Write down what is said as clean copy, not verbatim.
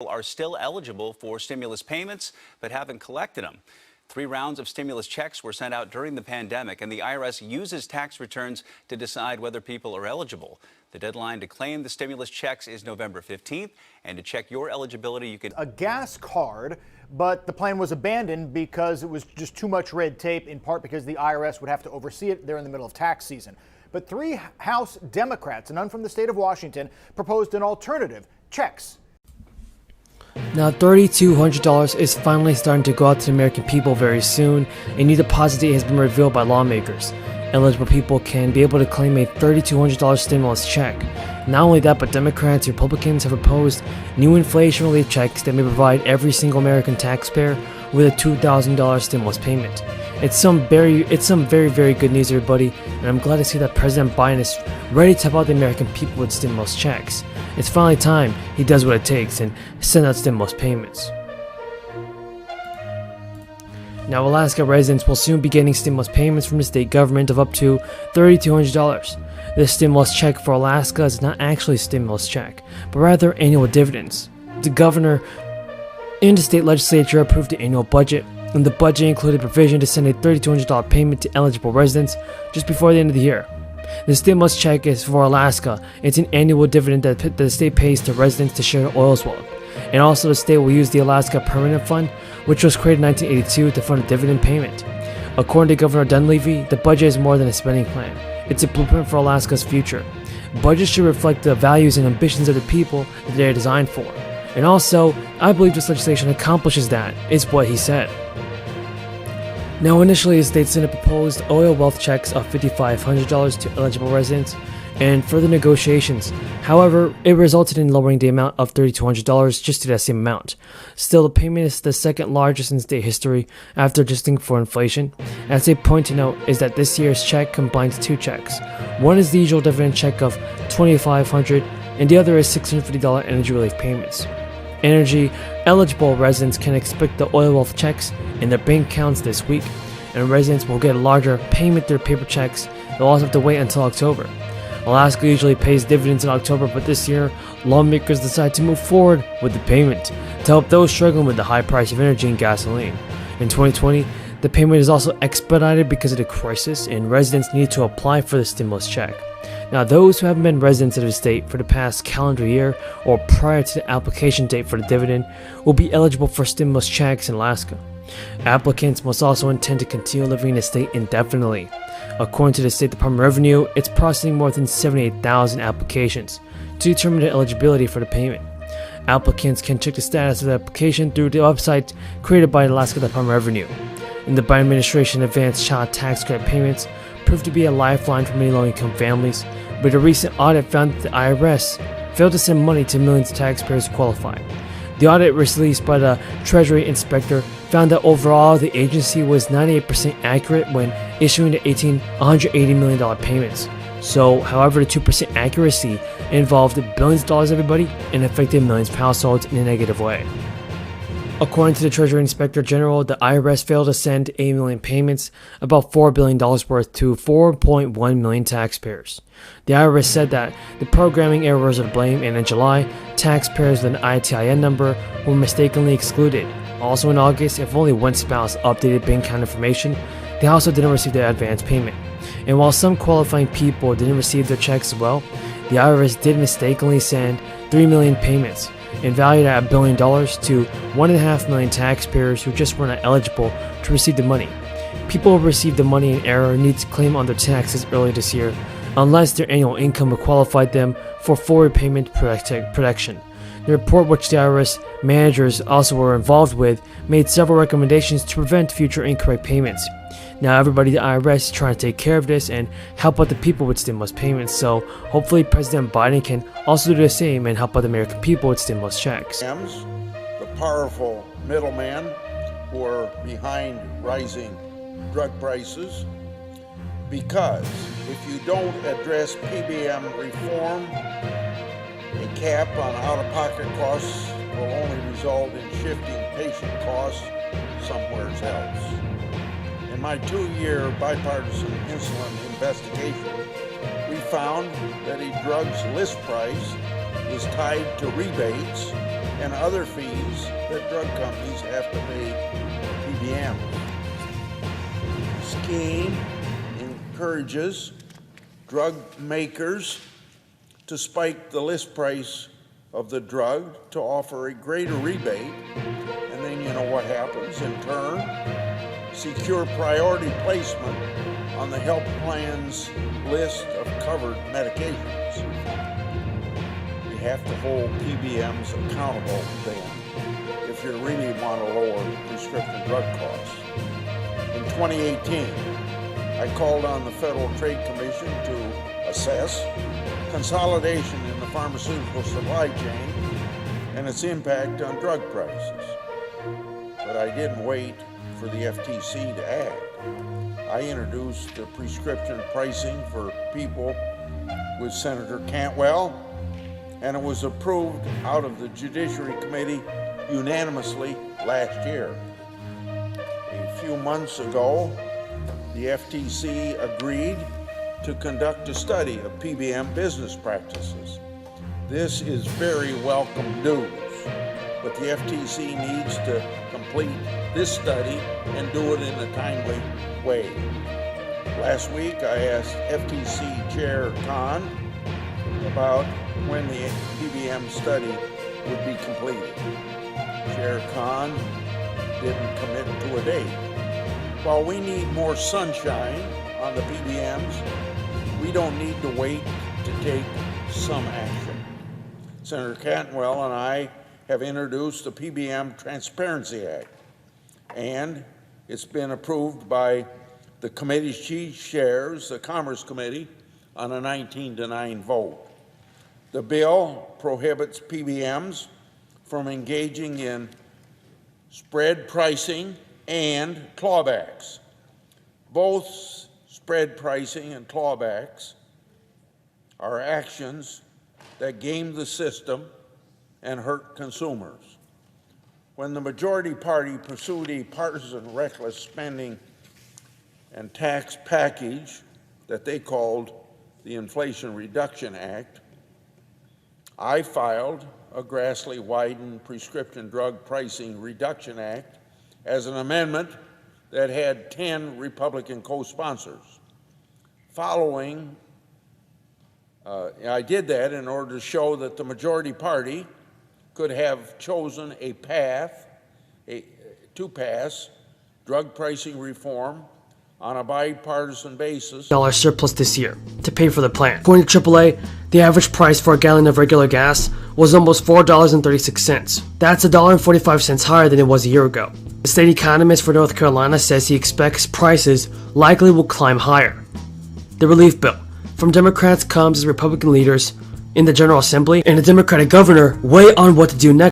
are still eligible for stimulus payments but haven't collected them. 3 rounds of stimulus checks were sent out during the pandemic, and the IRS uses tax returns to decide whether people are eligible. The deadline to claim the stimulus checks is November 15th, and to check your eligibility, you can a gas card, but the plan was abandoned because it was just too much red tape, in part because the IRS would have to oversee it. They're in the middle of tax season. But 3 House Democrats, and none from the state of Washington, proposed an alternative: checks. Now $3,200 is finally starting to go out to the American people very soon. A new deposit date has been revealed by lawmakers. Eligible people can be able to claim a $3,200 stimulus check. Not only that, but Democrats and Republicans have proposed new inflation relief checks that may provide every single American taxpayer with a $2,000 stimulus payment. It's some very good news, everybody, and I'm glad to see that President Biden is ready to help out the American people with stimulus checks. It's finally time he does what it takes and send out stimulus payments. Now, Alaska residents will soon be getting stimulus payments from the state government of up to $3,200. This stimulus check for Alaska is not actually a stimulus check, but rather annual dividends. The governor and the state legislature approved the annual budget, and the budget included provision to send a $3,200 payment to eligible residents just before the end of the year. The stimulus check is for Alaska. It's an annual dividend that the state pays to residents to share the oil's wealth. And also the state will use the Alaska Permanent Fund, which was created in 1982 to fund a dividend payment. According to Governor Dunleavy, the budget is more than a spending plan. It's a blueprint for Alaska's future. Budgets should reflect the values and ambitions of the people that they are designed for. And also, I believe this legislation accomplishes that, is what he said. Now, initially, the state senate proposed oil wealth checks of $5,500 to eligible residents and further negotiations. However, it resulted in lowering the amount of $3,200 just to that same amount. Still, the payment is the second largest in state history after adjusting for inflation. As a point to note is that this year's check combines 2 checks. One is the usual dividend check of $2,500, and the other is $650 energy relief payments. Energy eligible residents can expect the oil wealth checks in their bank accounts this week, and residents will get a larger payment through paper checks. They'll also have to wait until October. Alaska usually pays dividends in October, but this year, lawmakers decided to move forward with the payment to help those struggling with the high price of energy and gasoline. In 2020, the payment is also expedited because of the crisis, and residents need to apply for the stimulus check. Now, those who haven't been residents of the state for the past calendar year or prior to the application date for the dividend will be eligible for stimulus checks in Alaska. Applicants must also intend to continue living in the state indefinitely. According to the State Department of Revenue, it's processing more than 78,000 applications to determine the eligibility for the payment. Applicants can check the status of the application through the website created by the Alaska Department of Revenue. And the Biden administration advanced child tax credit payments proved to be a lifeline for many low-income families, but a recent audit found that the IRS failed to send money to millions of taxpayers who qualified. The audit released by the Treasury Inspector found that overall the agency was 98% accurate when issuing the $180 million payments. So, however, the 2% accuracy involved billions of dollars, everybody, and affected millions of households in a negative way. According to the Treasury Inspector General, the IRS failed to send 8 million payments, about $4 billion worth, to 4.1 million taxpayers. The IRS said that the programming errors are to blame, and in July, taxpayers with an ITIN number were mistakenly excluded. Also in August, if only one spouse updated bank account information, they also didn't receive their advance payment. And while some qualifying people didn't receive their checks as well, the IRS did mistakenly send 3 million payments, and valued at $1 billion, to 1.5 million taxpayers who just were not eligible to receive the money. People who received the money in error need to claim on their taxes early this year, unless their annual income would qualify them for full repayment protection. The report, which the IRS managers also were involved with, made several recommendations to prevent future incorrect payments. Now, everybody, the IRS is trying to take care of this and help out the people with stimulus payments, so hopefully President Biden can also do the same and help out the American people with stimulus checks. The powerful middlemen who are behind rising drug prices, because if you don't address PBM reform, a cap on out-of-pocket costs will only result in shifting patient costs somewhere else. In my 2-year bipartisan insulin investigation, we found that a drug's list price is tied to rebates and other fees that drug companies have to pay PBMs. The scheme encourages drug makers to spike the list price of the drug to offer a greater rebate, and then you know what happens in turn? Secure priority placement on the health plan's list of covered medications. We have to hold PBMs accountable then if you really want to lower prescription drug costs. In 2018, I called on the Federal Trade Commission to assess consolidation in the pharmaceutical supply chain and its impact on drug prices. But I didn't wait for the FTC to act. I introduced the prescription pricing for people with Senator Cantwell, and it was approved out of the Judiciary Committee unanimously last year. A few months ago, the FTC agreed to conduct a study of PBM business practices. This is very welcome news, but the FTC needs to complete this study and do it in a timely way. Last week, I asked FTC Chair Khan about when the PBM study would be completed. Chair Khan didn't commit to a date. While we need more sunshine on the PBMs, we don't need to wait to take some action. Senator Cantwell and I have introduced the PBM Transparency Act, and it's been approved by the committee's chief chairs, the Commerce Committee, on a 19-9 vote. The bill prohibits PBMs from engaging in spread pricing and clawbacks. Both spread pricing and clawbacks are actions that game the system and hurt consumers. When the majority party pursued a partisan reckless spending and tax package that they called the Inflation Reduction Act, I filed a Grassley-Wyden Prescription Drug Pricing Reduction Act as an amendment that had 10 Republican co-sponsors. I did that in order to show that the majority party could have chosen a path to pass drug pricing reform on a bipartisan basis. $1 surplus this year to pay for the plan. According to AAA, the average price for a gallon of regular gas was almost $4.36. That's $1.45 higher than it was a year ago. The state economist for North Carolina says he expects prices likely will climb higher. The relief bill from Democrats comes as Republican leaders in the General Assembly and the Democratic governor weigh on what to do next.